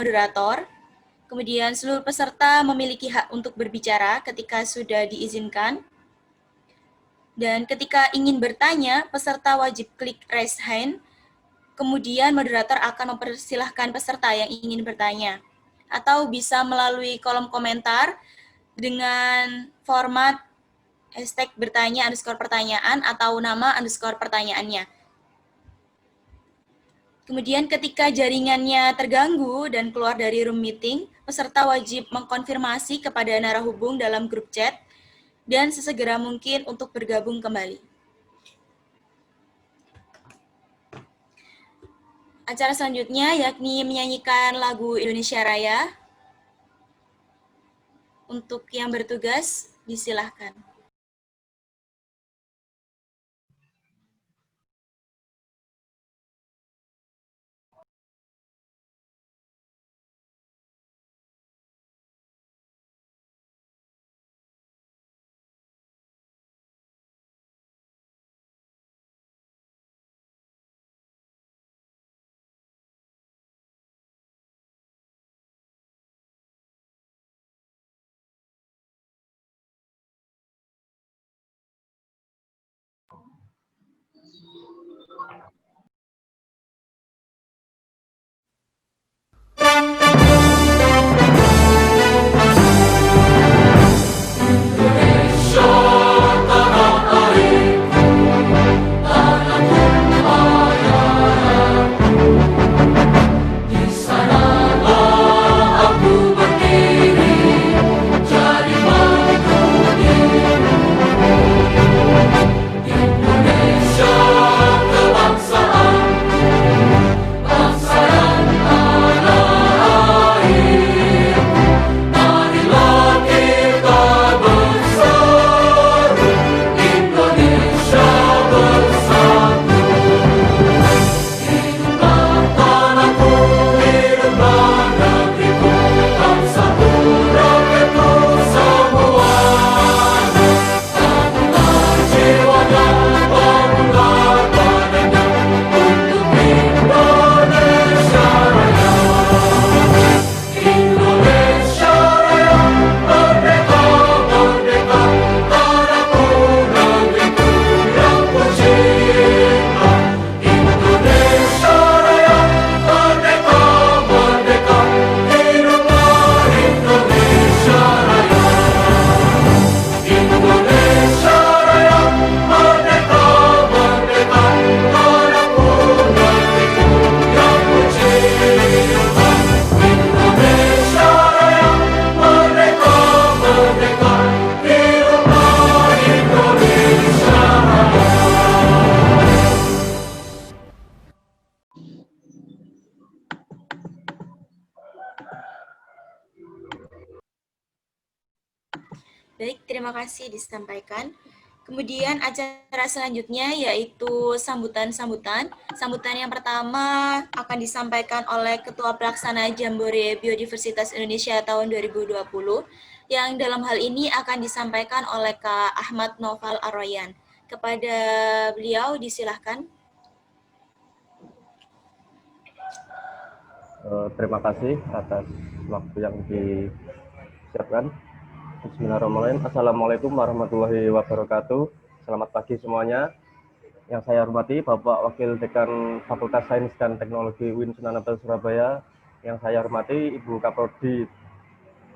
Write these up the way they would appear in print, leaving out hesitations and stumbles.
moderator. Kemudian seluruh peserta memiliki hak untuk berbicara ketika sudah diizinkan. Dan ketika ingin bertanya, peserta wajib klik raise hand. Kemudian moderator akan mempersilahkan peserta yang ingin bertanya. Atau bisa melalui kolom komentar dengan format hashtag bertanya _pertanyaan atau nama _pertanyaannya. Kemudian ketika jaringannya terganggu dan keluar dari room meeting, peserta wajib mengkonfirmasi kepada narahubung dalam grup chat dan sesegera mungkin untuk bergabung kembali. Acara selanjutnya yakni menyanyikan lagu Indonesia Raya. Untuk yang bertugas, disilahkan. Baik, terima kasih disampaikan. Kemudian acara selanjutnya yaitu sambutan-sambutan. Sambutan yang pertama akan disampaikan oleh Ketua Pelaksana Jambore Biodiversitas Indonesia tahun 2020, yang dalam hal ini akan disampaikan oleh Kak Ahmad Noval Aroyan. Kepada beliau disilahkan. Terima kasih atas waktu yang disiapkan. Bismillahirrahmanirrahim. Assalamualaikum warahmatullahi wabarakatuh. Selamat pagi semuanya. Yang saya hormati Bapak Wakil Dekan Fakultas Sains dan Teknologi UIN Sunan Ampel Surabaya. Yang saya hormati Ibu Kaprodi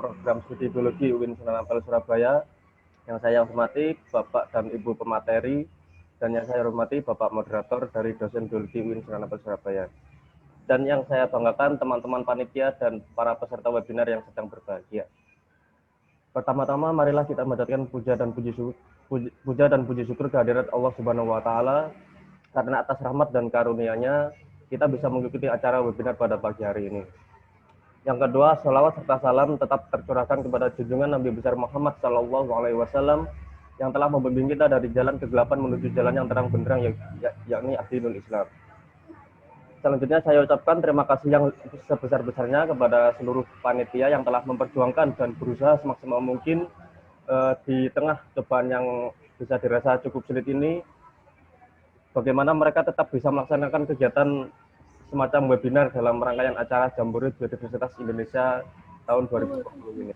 Program Studi Biologi UIN Sunan Ampel Surabaya. Yang saya hormati Bapak dan Ibu pemateri. Dan yang saya hormati Bapak moderator dari dosen Biologi UIN Sunan Ampel Surabaya. Dan yang saya banggakan teman-teman panitia dan para peserta webinar yang sedang berbahagia. Pertama-tama marilah kita menjadikan puja dan puji syukur kehadirat Allah Subhanahu wa taala, karena atas rahmat dan karunia-Nya kita bisa mengikuti acara webinar pada pagi hari ini. Yang kedua, sholawat serta salam tetap tercurahkan kepada junjungan Nabi besar Muhammad SAW yang telah membimbing kita dari jalan kegelapan menuju jalan yang terang benderang, yakni Ad-Dinul Islam. Selanjutnya saya ucapkan terima kasih yang sebesar-besarnya kepada seluruh panitia yang telah memperjuangkan dan berusaha semaksimal mungkin di tengah cobaan yang bisa dirasa cukup sulit ini, bagaimana mereka tetap bisa melaksanakan kegiatan semacam webinar dalam rangkaian acara Jambore Biodiversitas Indonesia tahun 2020 ini.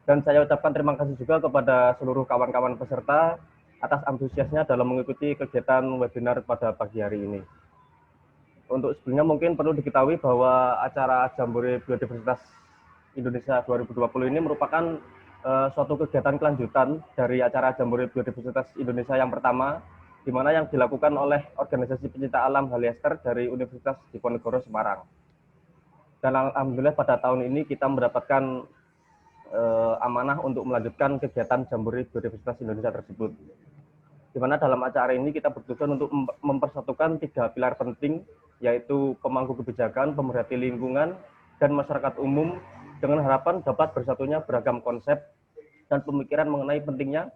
Dan saya ucapkan terima kasih juga kepada seluruh kawan-kawan peserta atas antusiasnya dalam mengikuti kegiatan webinar pada pagi hari ini. Untuk sebelumnya mungkin perlu diketahui bahwa acara Jambore Biodiversitas Indonesia 2020 ini merupakan suatu kegiatan kelanjutan dari acara Jambore Biodiversitas Indonesia yang pertama, di mana yang dilakukan oleh organisasi pencinta alam Haliester dari Universitas Diponegoro Semarang. Dan alhamdulillah pada tahun ini kita mendapatkan amanah untuk melanjutkan kegiatan Jambore Biodiversitas Indonesia tersebut. Di mana dalam acara ini kita bertujuan untuk mempersatukan 3 pilar penting, yaitu pemangku kebijakan, pemerhati lingkungan, dan masyarakat umum, dengan harapan dapat bersatunya beragam konsep dan pemikiran mengenai pentingnya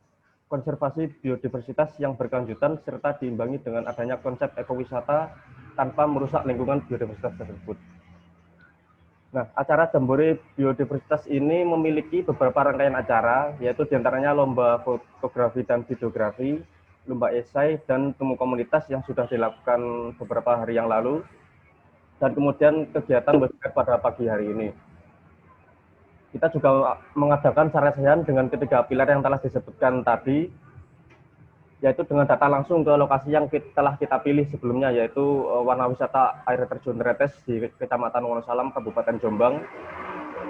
konservasi biodiversitas yang berkelanjutan serta diimbangi dengan adanya konsep ekowisata tanpa merusak lingkungan biodiversitas tersebut. Nah, acara Jambore Biodiversitas ini memiliki beberapa rangkaian acara, yaitu diantaranya lomba fotografi dan videografi, lomba esai, dan temu komunitas yang sudah dilakukan beberapa hari yang lalu, dan kemudian kegiatan webinar pada pagi hari ini. Kita juga mengadakan sarasehan dengan ketiga pilar yang telah disebutkan tadi, yaitu dengan datang langsung ke lokasi yang telah kita pilih sebelumnya, yaitu warna wisata air terjun Retes di Kecamatan Wonosalam, Kabupaten Jombang.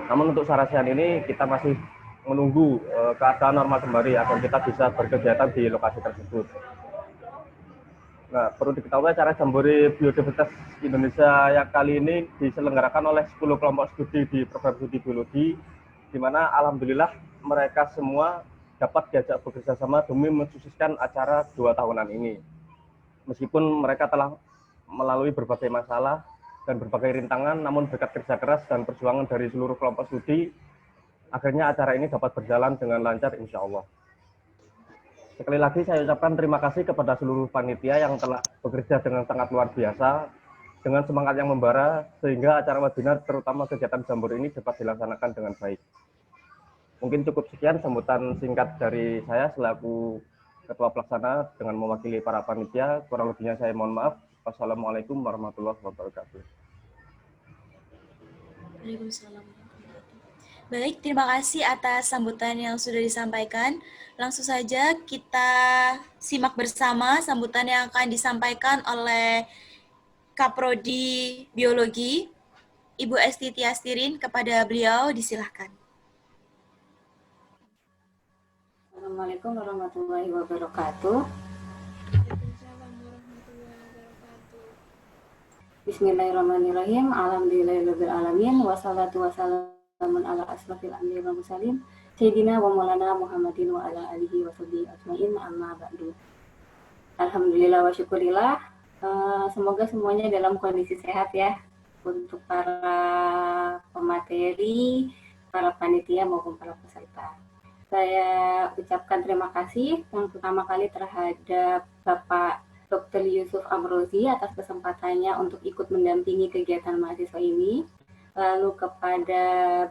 Namun untuk sarasehan ini kita masih menunggu keadaan normal kembali agar kita bisa berkegiatan di lokasi tersebut. Nah, perlu diketahui acara Jambore Biodiversitas Indonesia yang kali ini diselenggarakan oleh 10 kelompok studi di program studi biologi, di mana alhamdulillah mereka semua dapat diajak bekerja sama demi mensukseskan acara 2 tahunan ini. Meskipun mereka telah melalui berbagai masalah dan berbagai rintangan, namun berkat kerja keras dan perjuangan dari seluruh kelompok studi, akhirnya acara ini dapat berjalan dengan lancar insya Allah. Sekali lagi saya ucapkan terima kasih kepada seluruh panitia yang telah bekerja dengan sangat luar biasa, dengan semangat yang membara, sehingga acara webinar terutama kegiatan Jambore ini dapat dilaksanakan dengan baik. Mungkin cukup sekian sambutan singkat dari saya selaku Ketua Pelaksana dengan mewakili para panitia. Kurang lebihnya saya mohon maaf. Wassalamualaikum warahmatullahi wabarakatuh. Waalaikumsalam. Baik, terima kasih atas sambutan yang sudah disampaikan. Langsung saja kita simak bersama sambutan yang akan disampaikan oleh Kaprodi Biologi, Ibu Esti Tiastirin. Kepada beliau, disilahkan. Assalamualaikum warahmatullahi wabarakatuh. Bismillahirrahmanirrahim. Alhamdulillahirabbil alamin wassalatu wassalamun ala asrofil anbiya'i wal mursalin sayyidina wa maulana Muhammadin wa ala alihi washabihi ajmain amma ba'du. Alhamdulillah wa syukurillah. Semoga semuanya dalam kondisi sehat ya, untuk para pemateri, para panitia maupun para peserta. Saya ucapkan terima kasih yang pertama kali terhadap Bapak Dr. Yusuf Amrozi atas kesempatannya untuk ikut mendampingi kegiatan mahasiswa ini. Lalu kepada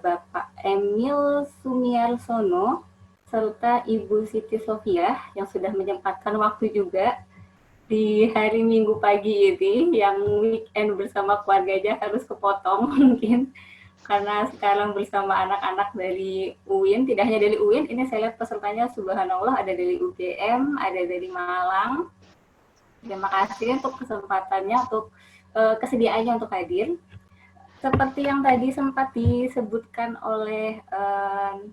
Bapak Emil Sumiarsono serta Ibu Siti Sofia yang sudah menyempatkan waktu juga di hari Minggu pagi ini, yang weekend bersama keluarga aja harus kepotong mungkin. Karena sekarang bersama anak-anak dari UIN, tidak hanya dari UIN, ini saya lihat pesertanya subhanallah ada dari UGM, ada dari Malang. Terima kasih untuk kesempatannya, untuk kesediaannya untuk hadir. Seperti yang tadi sempat disebutkan oleh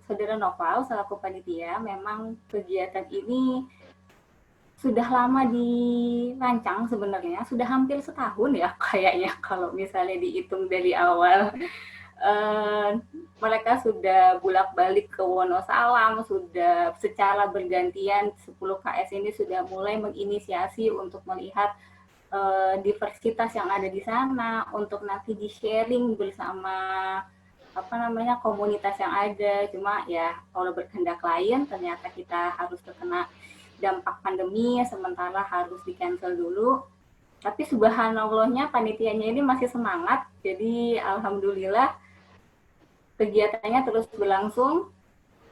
Saudara Noval selaku panitia, memang kegiatan ini sudah lama dirancang sebenarnya, sudah hampir setahun ya kayaknya kalau misalnya dihitung dari awal. Mereka sudah bolak-balik ke Wonosalam, sudah secara bergantian 10 KS ini sudah mulai menginisiasi untuk melihat diversitas yang ada di sana, untuk nanti di-sharing bersama komunitas yang ada. Cuma ya kalau berkehendak lain ternyata kita harus terkena dampak pandemi, sementara harus di-cancel dulu. Tapi subhanallahnya panitianya ini masih semangat, jadi alhamdulillah kegiatannya terus berlangsung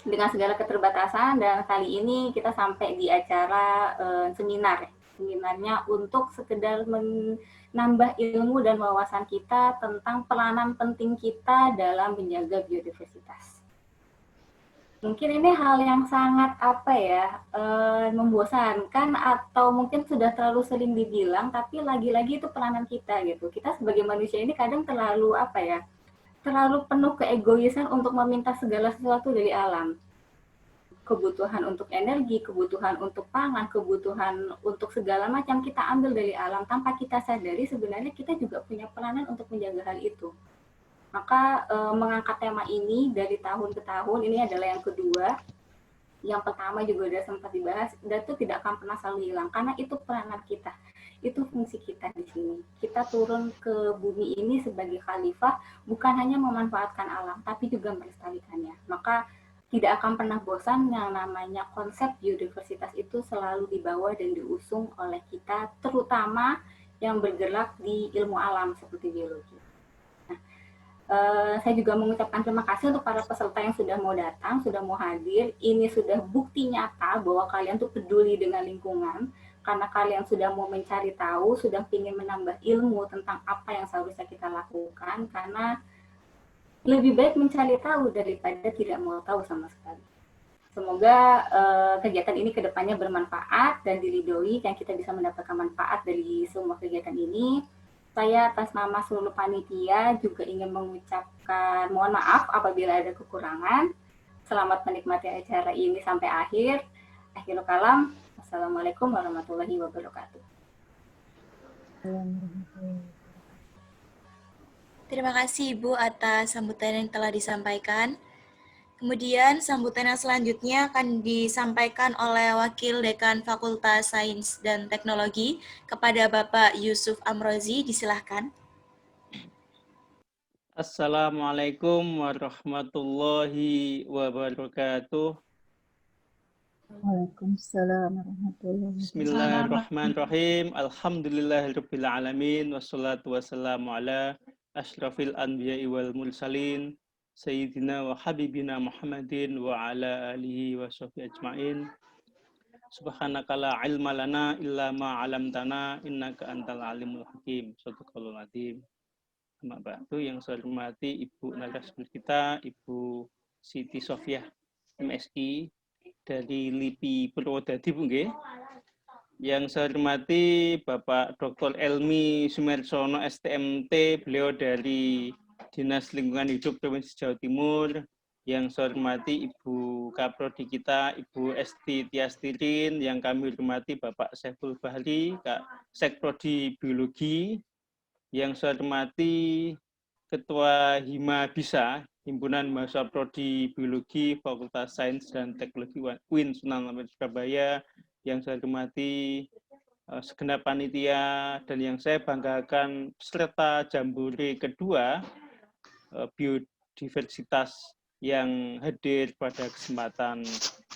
dengan segala keterbatasan, dan kali ini kita sampai di acara seminar seminarnya untuk sekedar menambah ilmu dan wawasan kita tentang peranan penting kita dalam menjaga biodiversitas. Mungkin ini hal yang sangat membosankan atau mungkin sudah terlalu sering dibilang, tapi lagi-lagi itu peranan kita gitu. Kita sebagai manusia ini kadang terlalu terlalu penuh keegoisan untuk meminta segala sesuatu dari alam. Kebutuhan untuk energi, kebutuhan untuk pangan, kebutuhan untuk segala macam kita ambil dari alam tanpa kita sadari sebenarnya kita juga punya peranan untuk menjaga hal itu. Maka mengangkat tema ini dari tahun ke tahun, ini adalah yang kedua. Yang pertama juga sudah sempat dibahas, dan itu tidak akan pernah selalu hilang, karena itu peranan kita, itu fungsi kita di sini. Kita turun ke bumi ini sebagai khalifah, bukan hanya memanfaatkan alam, tapi juga melestarikannya. Maka tidak akan pernah bosan yang namanya konsep biodiversitas itu selalu dibawa dan diusung oleh kita, terutama yang bergerak di ilmu alam seperti biologi. Saya juga mengucapkan terima kasih untuk para peserta yang sudah mau datang, sudah mau hadir. Ini sudah bukti nyata bahwa kalian tuh peduli dengan lingkungan, karena kalian sudah mau mencari tahu, sudah ingin menambah ilmu tentang apa yang seharusnya kita lakukan, karena lebih baik mencari tahu daripada tidak mau tahu sama sekali. Semoga kegiatan ini kedepannya bermanfaat dan diridhoi, dan kita bisa mendapatkan manfaat dari semua kegiatan ini. Saya atas nama seluruh panitia juga ingin mengucapkan mohon maaf apabila ada kekurangan. Selamat menikmati acara ini sampai akhir. Akhirul kalam. Assalamualaikum warahmatullahi wabarakatuh. Terima kasih Ibu atas sambutan yang telah disampaikan. Kemudian sambutan yang selanjutnya akan disampaikan oleh Wakil Dekan Fakultas Sains dan Teknologi kepada Bapak Yusuf Amrozi. Disilahkan. Assalamualaikum warahmatullahi wabarakatuh. Waalaikumsalam warahmatullahi wabarakatuh. Bismillahirrahmanirrahim. Alhamdulillahirabbil alamin wassalatu wassalamu ala asyrafil anbiya'i wal mursalin sayyidina wa habibina Muhammadin wa ala alihi wa sahbihi ajmain. Subhanaka la ilma lana illa ma 'allamtana innaka antal alimul hakim. Shadaqallahul azim. Mbak yang saya hormati Ibu narasumber kita, Ibu Siti Sofiah MSI dari LIPI Purwodadi, Bu nggih. Yang saya hormati Bapak Dr. Elmi Sumersono STMT, beliau dari Dinas Lingkungan Hidup Provinsi Jawa Timur. Yang saya hormati Ibu Kaprodi kita, Ibu Esti Tiastirin. Yang kami hormati Bapak Saiful Bahri, Kak Sekprodi Biologi. Yang saya hormati Ketua Hima Bisa, Himpunan Mahasiswa Prodi Biologi Fakultas Sains dan Teknologi UIN Sunan Ampel Surabaya. Yang saya hormati segenap panitia, dan yang saya banggakan peserta Jambore kedua biodiversitas yang hadir pada kesempatan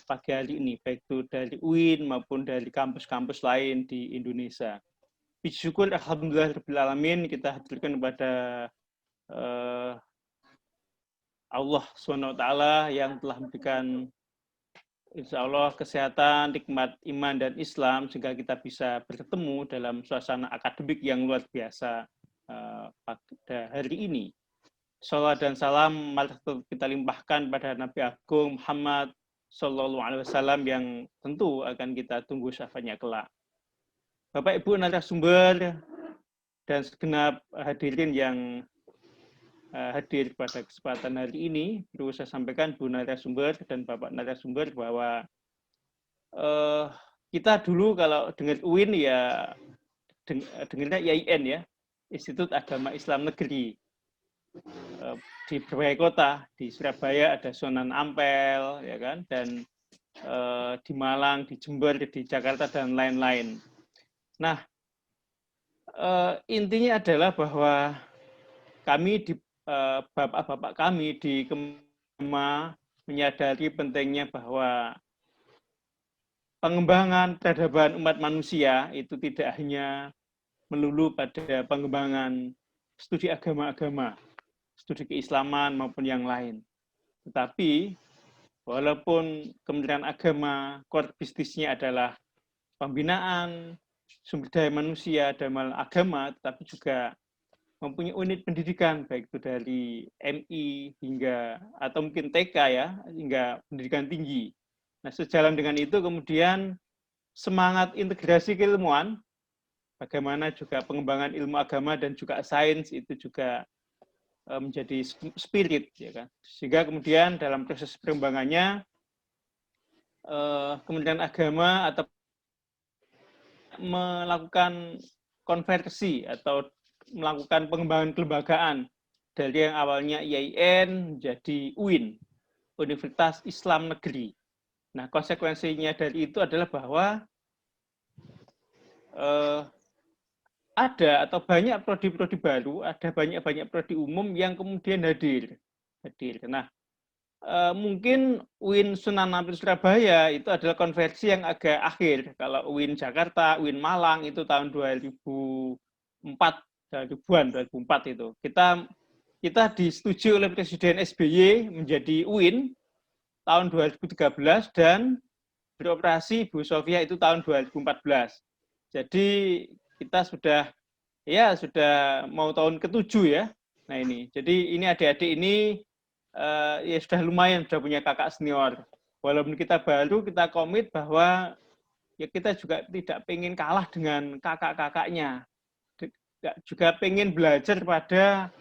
pagi hari ini, baik itu dari UIN maupun dari kampus-kampus lain di Indonesia. Puji syukur alhamdulillahirabbil kita hadirkan kepada Allah SWT yang telah memberikan insya Allah kesehatan, nikmat iman dan Islam sehingga kita bisa bertemu dalam suasana akademik yang luar biasa pada hari ini. Shalawat dan salam mari kita limpahkan pada Nabi Agung Muhammad SAW yang tentu akan kita tunggu syafaatnya kelak. Bapak Ibu narasumber dan segenap hadirin yang hadir pada kesempatan hari ini, perlu saya sampaikan Bu narasumber dan Bapak narasumber bahwa kita dulu kalau dengar UIN ya dengarnya IAIN ya, Institut Agama Islam Negeri. Di berbagai kota, di Surabaya ada Sunan Ampel ya kan, dan di Malang, di Jember, di Jakarta dan lain-lain. Nah, intinya adalah bahwa kami di bapak-bapak kami di Kema menyadari pentingnya bahwa pengembangan peradaban umat manusia itu tidak hanya melulu pada pengembangan studi agama-agama, studi keislaman maupun yang lain. Tetapi walaupun Kementerian Agama core bisnisnya adalah pembinaan, sumber daya manusia dalam agama, tetapi juga mempunyai unit pendidikan, baik itu dari MI hingga atau mungkin TK ya, hingga pendidikan tinggi. Nah, sejalan dengan itu kemudian semangat integrasi keilmuan, bagaimana juga pengembangan ilmu agama dan juga sains itu juga menjadi spirit, ya kan. Sehingga kemudian dalam proses perkembangannya Kementerian Agama atau melakukan konversi atau melakukan pengembangan kelembagaan dari yang awalnya IAIN menjadi UIN, Universitas Islam Negeri. Nah, konsekuensinya dari itu adalah bahwa ada atau banyak prodi-prodi baru, ada banyak prodi umum yang kemudian hadir. Nah, mungkin UIN Sunan Ampel Surabaya itu adalah konversi yang agak akhir. Kalau UIN Jakarta, UIN Malang itu tahun 2004 itu. Kita disetujui oleh Presiden SBY menjadi UIN tahun 2013 dan beroperasi Bu Sofia itu tahun 2014. Jadi kita sudah mau tahun ke-7 ya. Nah ini, jadi ini adik-adik ini ya sudah lumayan, sudah punya kakak senior. Walaupun kita baru, kita komit bahwa ya kita juga tidak pengen kalah dengan kakak-kakaknya. Juga pengen belajar pada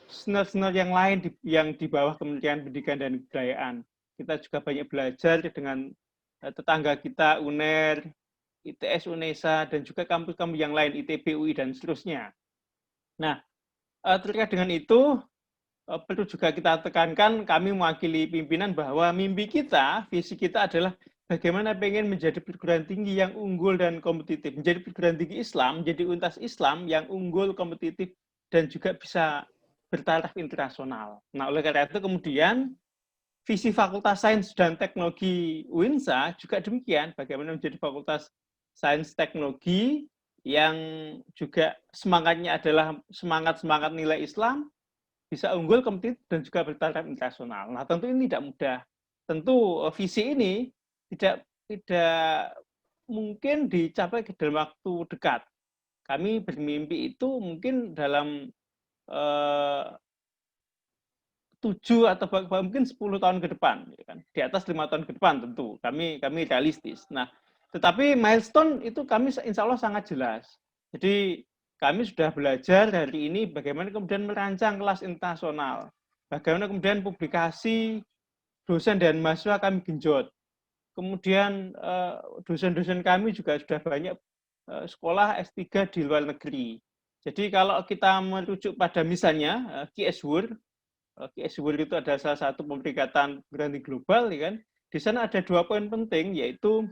senior-senior yang lain yang di bawah Kementerian Pendidikan dan Kebudayaan. Kita juga banyak belajar dengan tetangga kita, UNER, ITS UNESA, dan juga kampus-kampus yang lain, ITB, UI, dan seterusnya. Nah, terkait dengan itu, perlu juga kita tekankan, kami mewakili pimpinan bahwa mimpi kita, visi kita adalah bagaimana pengen menjadi perguruan tinggi yang unggul dan kompetitif. Menjadi perguruan tinggi Islam, menjadi universitas Islam yang unggul, kompetitif, dan juga bisa bertaraf internasional. Nah, oleh karena itu kemudian visi Fakultas Sains dan Teknologi UINSA juga demikian, bagaimana menjadi Fakultas Sains Teknologi yang juga semangatnya adalah semangat nilai Islam, bisa unggul, kompetitif, dan juga bertaraf internasional. Nah, tentu ini tidak mudah. Tentu visi ini tidak mungkin dicapai dalam waktu dekat. Kami bermimpi itu mungkin dalam 7 atau mungkin 10 tahun ke depan, ya kan? Di atas 5 tahun ke depan tentu. Kami realistis. Nah, tetapi milestone itu kami insya Allah sangat jelas. Jadi kami sudah belajar hari ini bagaimana kemudian merancang kelas internasional. Bagaimana kemudian publikasi dosen dan mahasiswa kami genjot. Kemudian dosen-dosen kami juga sudah banyak sekolah S3 di luar negeri. Jadi kalau kita merujuk pada misalnya QS World itu adalah salah satu pemeringkatan perguruan tinggi global, ya kan? Di sana ada 2 poin penting, yaitu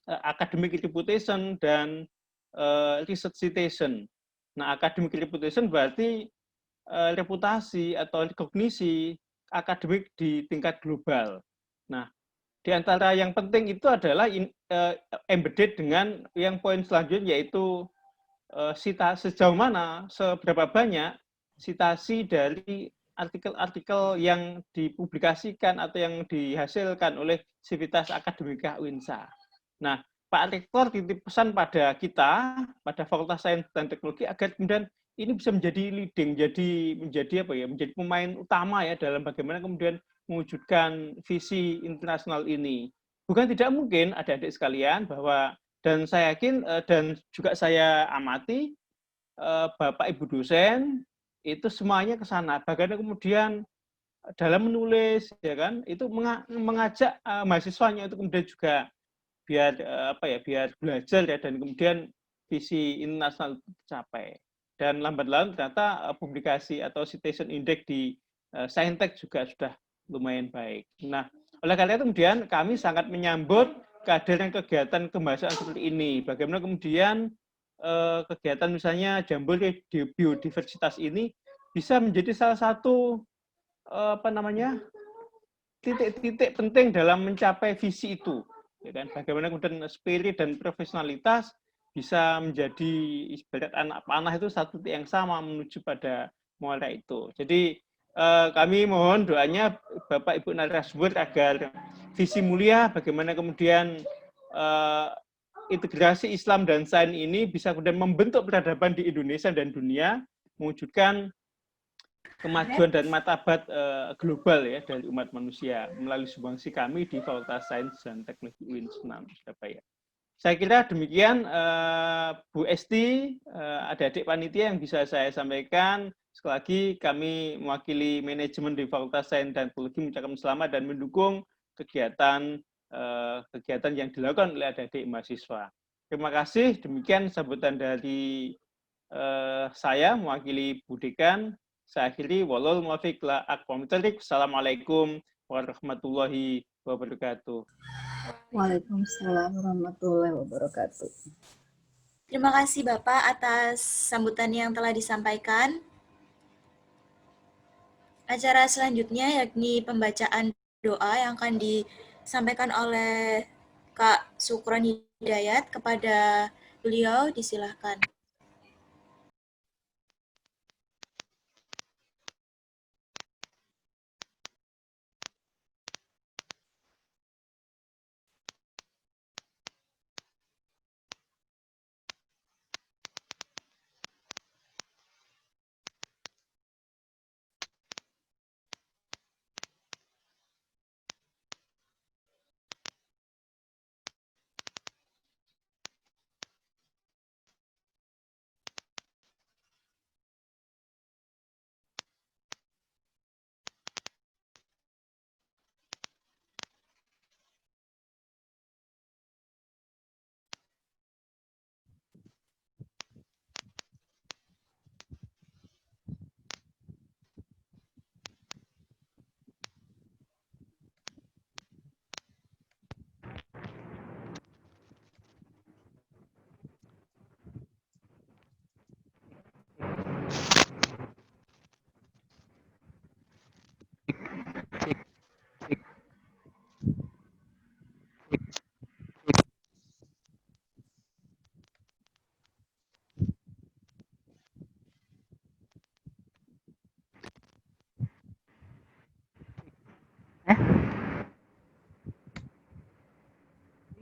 academic reputation dan research citation. Nah, academic reputation berarti reputasi atau rekognisi akademik di tingkat global. Nah, di antara yang penting itu adalah embedded dengan yang poin selanjutnya, yaitu sejauh mana, seberapa banyak citasi dari artikel-artikel yang dipublikasikan atau yang dihasilkan oleh Sivitas Akademika UINSA. Nah, Pak Rektor titip pesan pada kita, pada Fakultas Sains dan Teknologi, agar kemudian ini bisa menjadi leading, menjadi pemain utama ya dalam bagaimana kemudian mewujudkan visi internasional ini. Bukan tidak mungkin, adik-adik sekalian, bahwa dan saya yakin dan juga saya amati Bapak Ibu dosen itu semuanya ke sana. Bagaimana kemudian dalam menulis, ya kan, itu mengajak mahasiswanya itu kemudian juga biar biar belajar ya, dan kemudian visi internasional tercapai. Dan lambat laun ternyata publikasi atau citation index di Saintek juga sudah lumayan baik. Nah, oleh karena itu kemudian kami sangat menyambut kehadiran kegiatan kebahasaan seperti ini. Bagaimana kemudian kegiatan misalnya Jambore Biodiversitas ini bisa menjadi salah satu titik-titik penting dalam mencapai visi itu, ya kan? Bagaimana kemudian spirit dan profesionalitas bisa menjadi ibarat anak panah itu satu titik yang sama menuju pada muara itu. Jadi kami mohon doanya Bapak Ibu narasumber agar visi mulia bagaimana kemudian integrasi Islam dan sains ini bisa kemudian membentuk peradaban di Indonesia dan dunia, mewujudkan kemajuan dan martabat global ya dari umat manusia melalui sumbangsi kami di Fakultas Sains dan Teknologi UIN Sunan Surabaya. Saya kira demikian Bu Esti, adik-adik panitia yang bisa saya sampaikan. Sekali lagi kami mewakili manajemen di Fakultas Sains dan Teknologi mengucapkan selamat dan mendukung kegiatan yang dilakukan oleh adik-adik mahasiswa. Terima kasih. Demikian sambutan dari saya mewakili Bu Dekan. Saya akhiri. Wallahul muwaffiq ila aqwamit thoriq. Assalamualaikum warahmatullahi wabarakatuh. Waalaikumsalam warahmatullahi wabarakatuh. Terima kasih Bapak atas sambutan yang telah disampaikan. Acara selanjutnya yakni pembacaan doa yang akan disampaikan oleh Kak Sukron Hidayat. Kepada beliau disilahkan.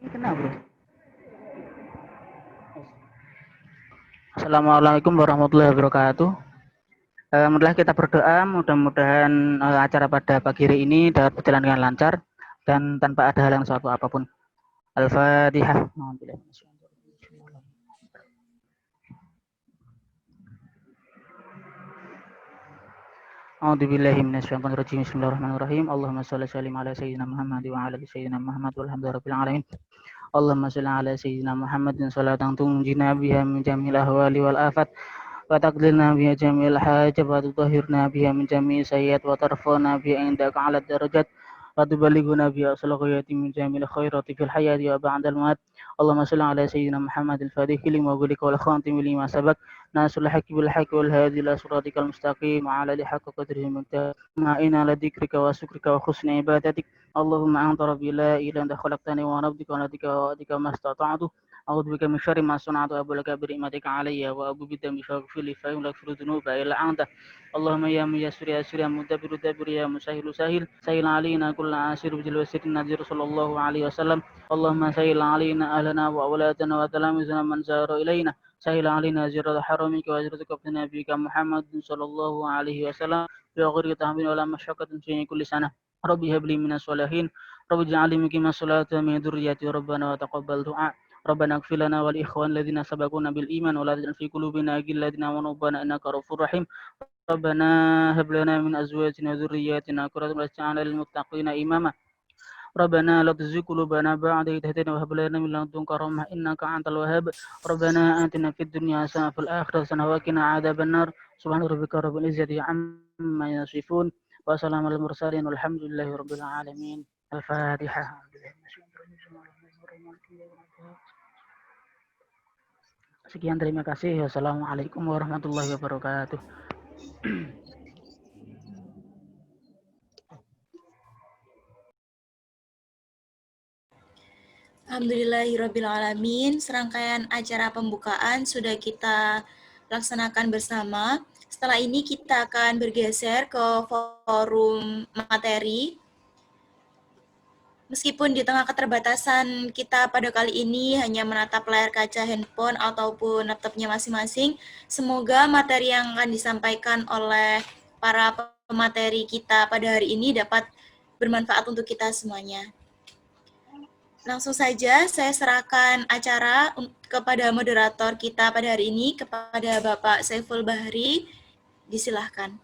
Ini kena bro. Assalamualaikum warahmatullahi wabarakatuh. Marilah kita berdoa, mudah-mudahan acara pada pagi hari ini dapat berjalan dengan lancar dan tanpa ada halangan suatu apapun. Al-Fatihah. A'udzubillahi minasyaitonirrajim. Bismillahirrahmanirrahim. Allahumma shalli ala sayyidina Muhammad wa ala ali sayyidina Muhammad walhamdulillahirabbil alamin. Allahumma shalli ala sayyidina Muhammadin salatan tunjina biha min jamil ahwali wal afat wa taqdirna biha jamil hajat wa tutahhirna biha min jami'i sayyi'at wa tarfa'na biha indaka 'ala darajat wa tuballighuna biha asal ghayati min jamil khairati fil hayati wa ba'dal maut. Allahumma shalli ala sayyidina Muhammadil fatihi lima ghulika wal khatimi lima sabaq nasul haqqi bil haqqi wal hadi ila siratikal mustaqim wa ala alihi haqqa qadrihi ma'ina la dzikrika wa syukrika wa husni ibadatik. Allahumma anta rabbi la ilaha illa anta khalaqtani wa ana abduka wa nabiyyuka ma istata'tu a'udzu bika min syarri ma sana'tu wa laka bi ni'matika 'alayya wa a'udzu bika min syarri fa la yaghfiru dhunuba illa anta. Allahumma ya muyassir ya mudabbiru dabbir ya musahhilu sahil 'alaina kulla asir bil wasirin nadir sallallahu alaihi wasallam. Allahumma sahhil 'alaina ahlana wa awladana wa talamizana man zara ilaina sahil 'alaina ziyarata haramika wa ziyarata nabiyika Muhammad sallallahu alaihi wasallam bi ghairi tahmin wala masyaqqatin fi kulli sana. Rabbi habli minas sholihin Rabbi ij'alni muqimas sholati wa min dzurriyyati rabbana wa taqabbal du'a. Rabbana ighfir lana wal ikhwan alladziina sabaquna bil iman wa la taj'al fi qulubina ghillan lil ladzina amanu rabbana innaka ra'ufur rahim. Rabbana hab lana min azwajina wa dhurriyyatina qurrata a'yunin waj'alna lil muttaqina imama. Rabbana la tuzigh qulubana ba'da idh hadaytana wa hab lana min ladunka rahmah innaka antal wahhab. Rabbana atina fid dunya hasanah wa fil akhirati hasanah wa qina adzaban nar. Subhana rabbika rabbil izzati amma yasifun. Wassalamu alal mursalin walhamdulillahi rabbil alamin. Al-Fatihah. Sekian, terima kasih. Wassalamualaikum warahmatullahi wabarakatuh. Alhamdulillahirabbil alamin. Serangkaian acara pembukaan sudah kita laksanakan bersama. Setelah ini kita akan bergeser ke forum materi. Meskipun di tengah keterbatasan kita pada kali ini hanya menatap layar kaca handphone ataupun laptopnya masing-masing, semoga materi yang akan disampaikan oleh para pemateri kita pada hari ini dapat bermanfaat untuk kita semuanya. Langsung saja saya serahkan acara kepada moderator kita pada hari ini, kepada Bapak Saiful Bahri. Disilahkan.